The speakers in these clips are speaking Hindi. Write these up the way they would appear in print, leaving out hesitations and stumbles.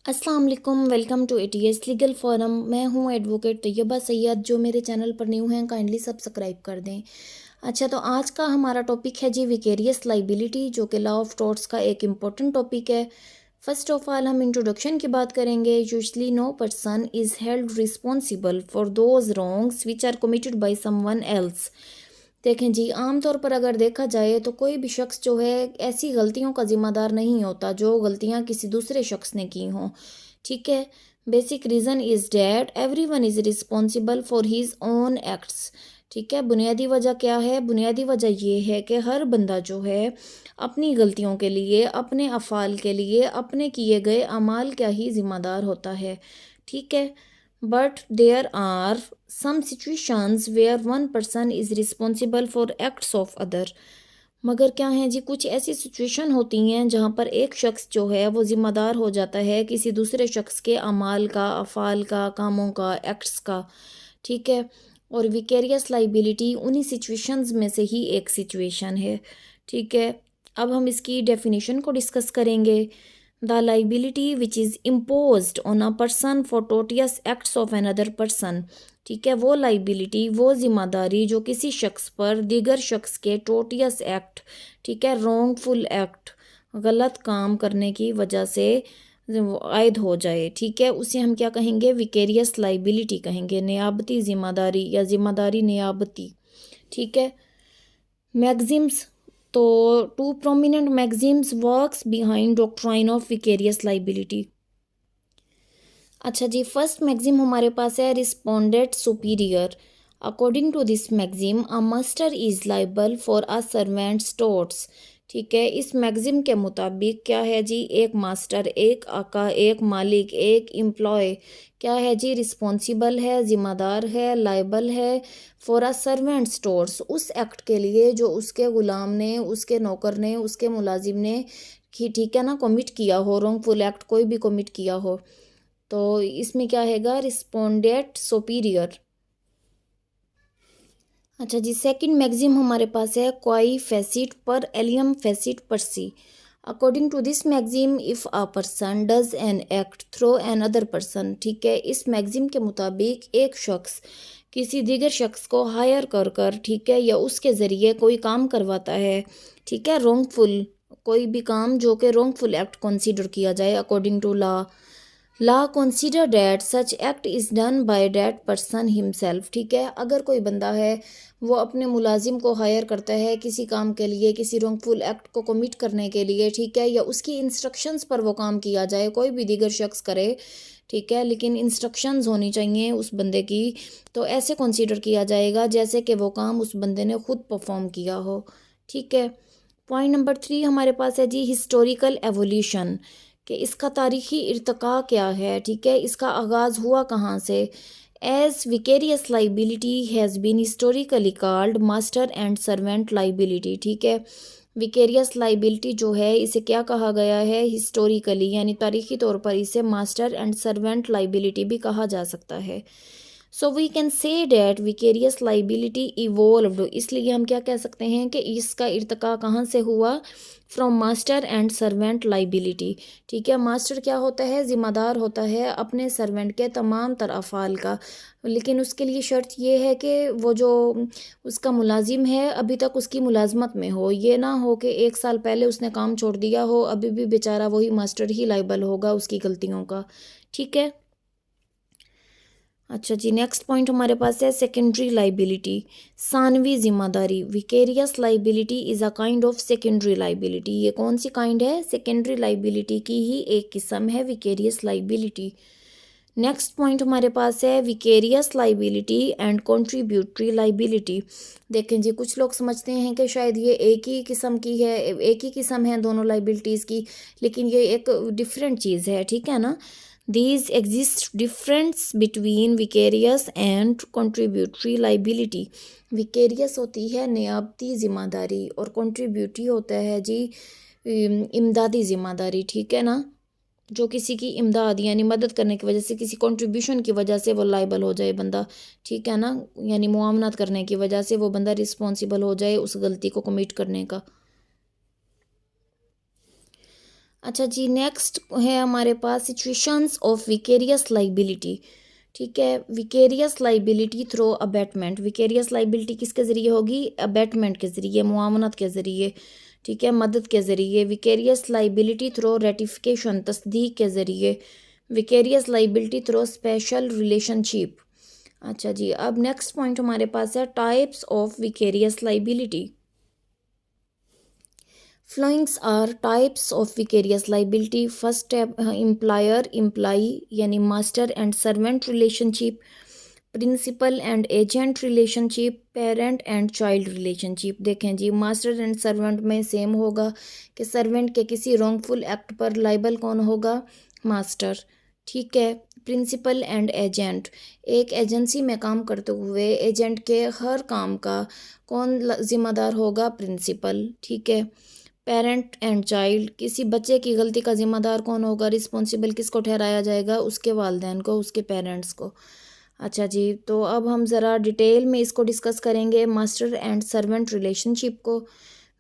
अस्सलाम वालेकुम, welcome to ATS legal forum. मैं हूं एडवोकेट तैयबा सैयद। जो मेरे चैनल पर न्यू हैं काइंडली सब्सक्राइब कर दें। अच्छा, तो आज का हमारा टॉपिक है जी विकेरियस लाइबिलिटी, जो कि लॉ ऑफ टॉर्ट्स का एक इम्पॉर्टेंट टॉपिक है। फर्स्ट ऑफ ऑल हम इंट्रोडक्शन की बात करेंगे। Usually no person is held responsible for those wrongs which are committed by someone else. देखें जी, आमतौर पर अगर देखा जाए तो कोई भी शख्स जो है ऐसी गलतियों का ज़िम्मेदार नहीं होता जो गलतियां किसी दूसरे शख्स ने की हों। ठीक है। Basic reason is that every one is responsible for his own acts. ठीक है। बुनियादी वजह क्या है? बुनियादी वजह ये है कि हर बंदा जो है अपनी गलतियों के लिए, अपने अफ़ाल के लिए, अपने किए गए अमाल का ही ज़िम्मेदार होता है। ठीक है। But there are some situations where one person is responsible for acts of other। मगर क्या है जी, कुछ ऐसी सिचुएशन होती हैं जहाँ पर एक शख्स जो है वो ज़िम्मेदार हो जाता है किसी दूसरे शख्स के अमाल का, अफ़ाल का, कामों का, एक्ट्स का। ठीक है। और विकेरियस लाइबिलिटी उन्हीं सिचुएशंस में से ही एक सिचुएशन है। ठीक है। अब हम इसकी डेफिनेशन को डिस्कस करेंगे। The liability which is imposed on a person for tortious acts of another person. ठीक है। वो लाइबिलिटी, वो ज़िम्मेदारी जो किसी शख्स पर दीगर शख्स के टोटियस एक्ट, ठीक है, रॉन्गफुल एक्ट, गलत काम करने की वजह से आयद हो जाए। ठीक है। उसे हम क्या कहेंगे? विकेरियस लाइबिलिटी कहेंगे, नियाबती ज़िम्मेदारी या ज़िम्मेदारी नियाबती। ठीक है। मैगजिम्स, तो two prominent maxims works behind doctrine of vicarious liability. अच्छा जी, फर्स्ट मैगजिम हमारे पास है respondeat superior. According to this maxim a master is liable for a servant's torts. ठीक है। इस मैगजिम के मुताबिक क्या है जी, एक मास्टर, एक आका, एक मालिक, एक एम्प्लॉय क्या है जी, रिस्पॉन्सिबल है, ज़िम्मेदार है, लाइबल है फॉर अ सर्वेंट्स टॉर्ट्स, उस एक्ट के लिए जो उसके ग़ुलाम ने, उसके नौकर ने, उसके मुलाजिम ने ठीक है ना, कमिट किया हो, रॉन्गफुल एक्ट कोई भी कमिट किया हो। तो इसमें क्या हैगा? Respondeat superior. अच्छा जी, सेकंड मैगजिम हमारे पास है qui facit per alium facit per se. According to this maxim if a person does an act through another person. ठीक है। इस मैगजिम के मुताबिक एक शख्स किसी दीगर शख्स को हायर कर कर, ठीक है, या उसके ज़रिए कोई काम करवाता है, ठीक है, रॉन्गफुल, कोई भी काम जो कि रॉन्गफुल एक्ट कंसीडर किया जाए according to law consider that such act is done by that person himself. ठीक है। अगर कोई बंदा है वो अपने मुलाजिम को हायर करता है किसी काम के लिए, किसी रॉन्गफुल एक्ट को कमिट करने के लिए, ठीक है, या उसकी इंस्ट्रक्शंस पर वो काम किया जाए, कोई भी दीगर शख्स करे, ठीक है, लेकिन इंस्ट्रक्शंस होनी चाहिए उस बंदे की, तो ऐसे कंसीडर किया जाएगा जैसे कि वो काम उस बंदे ने खुद परफॉर्म किया हो। ठीक है। पॉइंट नंबर 3 हमारे पास है जी हिस्टोरिकल एवोल्यूशन, कि इसका तारीख़ी इर्तका क्या है। ठीक है। इसका आगाज़ हुआ कहाँ से? As vicarious liability has been historically called master and servant liability. ठीक है। विकेरियस लाइबिलिटी जो है इसे क्या कहा गया है? हिस्टोरिकली, यानी तारीख़ी तौर पर इसे मास्टर एंड सर्वेंट लाइबिलिटी भी कहा जा सकता है। So we can say that vicarious liability evolved. इसलिए हम क्या कह सकते हैं कि इसका इर्तका कहाँ से हुआ? From master and servant liability. ठीक है। मास्टर क्या होता है? ज़िम्मेदार होता है अपने सर्वेंट के तमाम तर अफ़ाल का, लेकिन उसके लिए शर्त ये है कि वो जो उसका मुलाजिम है अभी तक उसकी मुलाजमत में हो। ये ना हो कि 1 साल पहले उसने काम छोड़ दिया हो, अभी भी बेचारा वही मास्टर ही लाइबल होगा उसकी गलतियों का। ठीक है। अच्छा जी, नेक्स्ट पॉइंट हमारे पास है सेकेंडरी लाइबिलिटी, सानवी जिम्मेदारी। Vicarious liability is a kind of secondary liability. ये कौन सी काइंड है? सेकेंडरी लाइबिलिटी की ही एक किस्म है विकेरियस लाइबिलिटी। नेक्स्ट पॉइंट हमारे पास है vicarious liability and contributory liability. देखें जी, कुछ लोग समझते हैं कि शायद ये एक ही किस्म की है, एक ही किस्म है दोनों लाइबिलिटीज़ की, लेकिन ये एक डिफरेंट चीज़ है। ठीक है ना। These exist difference between vicarious and contributory liability। vicarious होती है नियाबती ज़िम्मेदारी और contributory होता है जी इमदादी ज़िम्मेदारी। ठीक है ना। जो किसी की इमदाद यानी मदद करने की वजह से, किसी कंट्रीब्यूशन की वजह से वो लाइबल हो जाए बंदा। ठीक है ना। यानी मुआवनत करने की वजह से वो बंदा रिस्पॉन्सिबल हो जाए उस गलती को कमिट करने का। अच्छा जी, नेक्स्ट है हमारे पास सिचुएशंस ऑफ विकेरियस लाइबिलिटी। ठीक है, vicarious liability through abetment. Vicarious liability किसके ज़रिए होगी? अबेटमेंट के ज़रिए, मुआवनत के ज़रिए, ठीक है, मदद के ज़रिए। विकेरियस लाइबिलिटी थ्रू रेटिफिकेशन, तस्दीक के ज़रिए। Vicarious liability through special relationship. अच्छा जी, अब नेक्स्ट पॉइंट हमारे पास है types of vicarious liability. Followings are types of vicarious liability. First है एम्प्लॉयर एम्प्लॉई यानी master and servant relationship, principal and agent relationship, parent and child relationship. देखें जी, मास्टर एंड सर्वेंट में सेम होगा कि सर्वेंट के किसी रॉन्गफुल एक्ट पर लाइबल कौन होगा? मास्टर। ठीक है, प्रिंसिपल एंड एजेंट, एक एजेंसी में काम करते हुए एजेंट के हर काम का कौन जिम्मेदार होगा? प्रिंसिपल। ठीक है, पेरेंट एंड चाइल्ड, किसी बच्चे की गलती का जिम्मेदार कौन होगा? रिस्पॉन्सिबल किसको ठहराया जाएगा? उसके वालिदैन को, उसके पेरेंट्स को। अच्छा जी, तो अब हम ज़रा डिटेल में इसको डिस्कस करेंगे, मास्टर एंड सर्वेंट रिलेशनशिप को।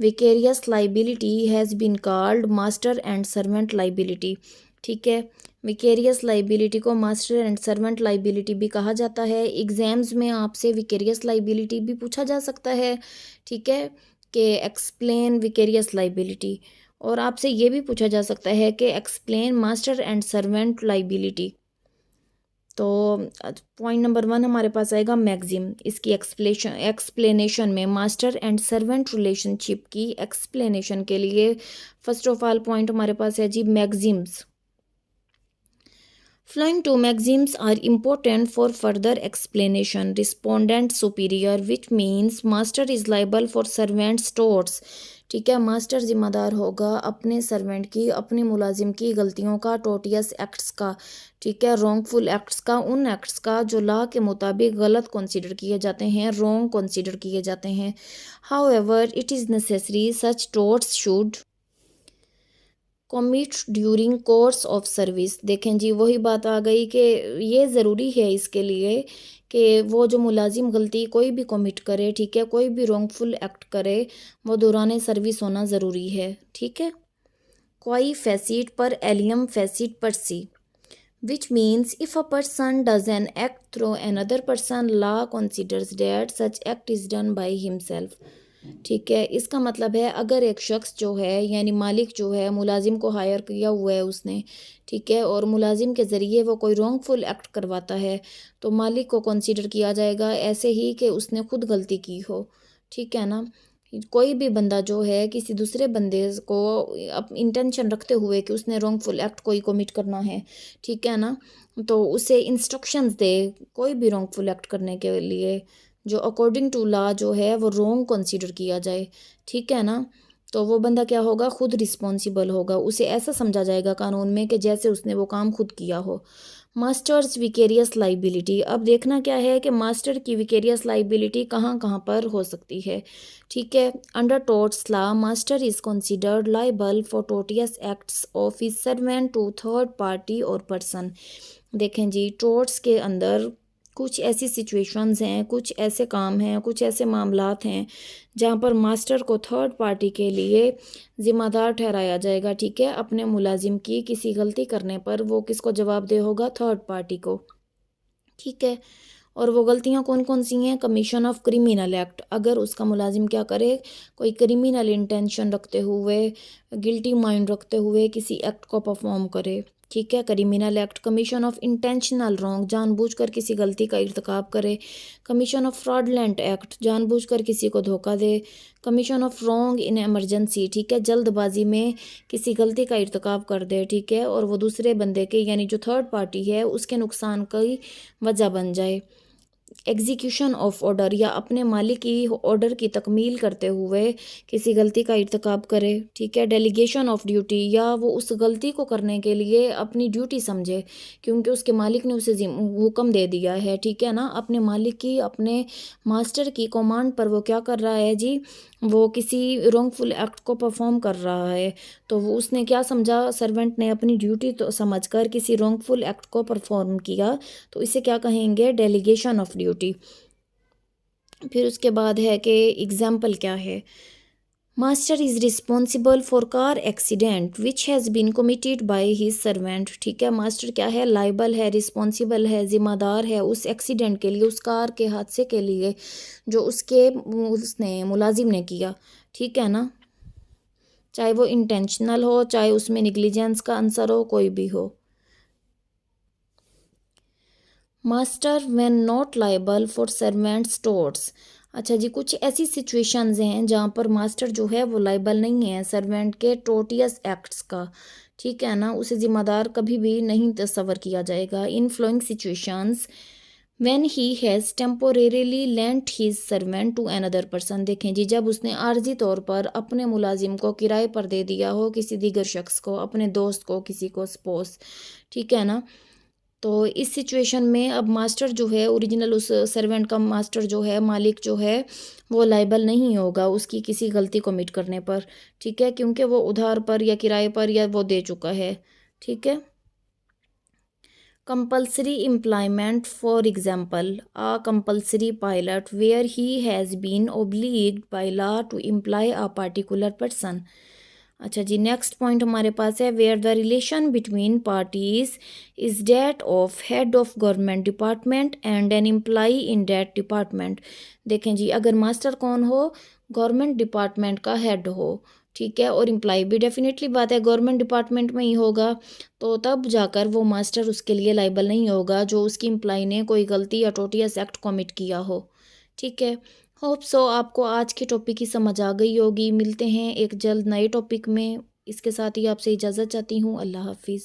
Vicarious liability has been called master and servant liability. ठीक है, विकेरियस लाइबिलिटी को मास्टर एंड सर्वेंट लाइबिलिटी भी कहा जाता है। एग्जाम्स में आपसे विकेरियस लाइबिलिटी भी पूछा जा सकता है। ठीक है, कि एक्सप्लेन विकेरियस लाइबिलिटी, और आपसे ये भी पूछा जा सकता है कि explain master and servant liability. तो पॉइंट नंबर 1 हमारे पास आएगा मैक्सिम। इसकी एक्सप्लेनेशन में मास्टर एंड सर्वेंट रिलेशनशिप की एक्सप्लेनेशन के लिए फर्स्ट ऑफ ऑल पॉइंट हमारे पास है जी Maxim's. Flowing to maxims are important for further explanation. Respondent superior, which means master is liable for servant's torts. ठीक है, मास्टर जिम्मेदार होगा अपने सर्वेंट की, अपने मुलाजिम की गलतियों का, टोटियस एक्ट्स का, ठीक है, रॉन्गफुल एक्ट्स का, उन एक्ट्स का जो लॉ के मुताबिक गलत कंसीडर किए जाते हैं, रॉन्ग कंसीडर किए जाते हैं। However it is necessary such टोट्स should commit during course of service. देखें जी, वही बात आ गई कि ये ज़रूरी है इसके लिए कि वो जो मुलाजिम गलती कोई भी कमिट करे, ठीक है, कोई भी रॉन्गफुल एक्ट करे, वो दौरान सर्विस होना ज़रूरी है। ठीक है, कोई फैसिट पर एलियम फैसिट पर सी, which means if a person does an act through another person, law considers that such act is done by himself. ठीक है, इसका मतलब है अगर एक शख्स जो है यानी मालिक जो है मुलाजिम को हायर किया हुआ है उसने, ठीक है, और मुलाजिम के ज़रिए वो कोई रॉन्गफुल एक्ट करवाता है, तो मालिक को कंसीडर किया जाएगा ऐसे ही कि उसने खुद गलती की हो। ठीक है ना, कोई भी बंदा जो है किसी दूसरे बंदे को अब इंटेंशन रखते हुए कि उसने रॉन्गफुल एक्ट कोई कमिट करना है, ठीक है ना, तो उसे इंस्ट्रक्शंस दे कोई भी रॉन्गफुल एक्ट करने के लिए जो अकॉर्डिंग टू लॉ जो है वो रॉन्ग कंसीडर किया जाए, ठीक है ना, तो वो बंदा क्या होगा? खुद रिस्पॉन्सिबल होगा। उसे ऐसा समझा जाएगा कानून में कि जैसे उसने वो काम खुद किया हो। मास्टर्स विकेरियस लाइबिलिटी, अब देखना क्या है कि मास्टर की विकेरियस लाइबिलिटी कहाँ कहाँ पर हो सकती है। ठीक है, under torts law master is considered liable for tortious acts of his servant to third party और पर्सन। देखें जी, टोट्स के अंदर कुछ ऐसी सिचुएशंस हैं, कुछ ऐसे काम हैं, कुछ ऐसे मामलात हैं जहाँ पर मास्टर को थर्ड पार्टी के लिए ज़िम्मेदार ठहराया जाएगा। ठीक है, अपने मुलाजिम की किसी गलती करने पर वो किसको जवाबदेह होगा? थर्ड पार्टी को। ठीक है, और वो गलतियां कौन कौन सी हैं? कमीशन ऑफ क्रिमिनल एक्ट, अगर उसका मुलाजिम क्या करे? कोई क्रिमिनल इंटेंशन रखते हुए, गिल्टी माइंड रखते हुए किसी एक्ट को परफॉर्म करे। ठीक है, criminal act. Commission of intentional wrong, जानबूझकर किसी गलती का इर्तिकाब करे। कमीशन ऑफ फ्रॉडलेंट एक्ट, जानबूझकर किसी को धोखा दे। Commission of wrong in emergency, ठीक है, जल्दबाजी में किसी गलती का इर्तिकाब कर दे, ठीक है, और वो दूसरे बंदे के यानी जो थर्ड पार्टी है उसके नुकसान की वजह बन जाए। एग्जीक्यूशन ऑफ ऑर्डर, या अपने मालिक की ऑर्डर की तकमील करते हुए किसी गलती का इर्तिकाब करे। ठीक है, डेलीगेशन ऑफ ड्यूटी, या वो उस गलती को करने के लिए अपनी ड्यूटी समझे क्योंकि उसके मालिक ने उसे हुक्म दे दिया है। ठीक है ना, अपने मालिक की, अपने मास्टर की कमांड पर वो क्या कर रहा है जी? वो किसी रॉन्गफुल एक्ट को परफॉर्म कर रहा है, तो वो उसने क्या समझा? सर्वेंट ने अपनी ड्यूटी तो समझकर किसी रॉन्गफुल एक्ट को परफॉर्म किया, तो इसे क्या कहेंगे? Delegation of duty. फिर उसके बाद है कि एग्जाम्पल क्या है? Master is responsible for car accident which has been committed by his servant. ठीक है, मास्टर क्या है, लाइबल है, रिस्पॉन्सिबल है, जिम्मेदार है उस एक्सीडेंट के लिए, उस कार के हादसे के लिए जो उसने मुलाजिम ने किया। ठीक है ना, चाहे वो इंटेंशनल हो, चाहे उसमें निग्लिजेंस का आंसर हो, कोई भी हो। Master when not liable for servant's torts. अच्छा जी, कुछ ऐसी सिचुएशंस हैं जहाँ पर मास्टर जो है वो लाइबल नहीं है सर्वेंट के टोटियस एक्ट्स का। ठीक है ना, उसे जिम्मेदार कभी भी नहीं तस्वर किया जाएगा। In following situations when he has temporarily lent his servant to another person. देखें जी, जब उसने आर्जी तौर पर अपने मुलाजिम को किराए पर दे दिया हो किसी दीगर शख्स को, अपने दोस्त को, किसी को, सपोज। ठीक है ना, तो इस सिचुएशन में अब मास्टर जो है ओरिजिनल उस सर्वेंट का मास्टर जो है, मालिक जो है, वो लाइबल नहीं होगा उसकी किसी गलती कमिट करने पर। ठीक है, क्योंकि वो उधार पर या किराए पर या वो दे चुका है। ठीक है, compulsory employment, for example a compulsory pilot where he has been obliged by law to employ a particular person। अच्छा जी, नेक्स्ट पॉइंट हमारे पास है where the relation between parties is that of head of government department and an employee in that department. देखें जी, अगर मास्टर कौन हो, गवर्नमेंट डिपार्टमेंट का हेड हो। ठीक है, और एम्प्लॉई भी डेफिनेटली बात है गवर्नमेंट डिपार्टमेंट में ही होगा, तो तब जाकर वो मास्टर उसके लिए लाइबल नहीं होगा जो उसकी एम्प्लॉई ने कोई गलती या टोटियस एक्ट कमिट किया हो। ठीक है, होप सो आपको आज के टॉपिक की समझ आ गई होगी। मिलते हैं एक जल्द नए टॉपिक में। इसके साथ ही आपसे इजाज़त चाहती हूँ। अल्लाह हाफिज़।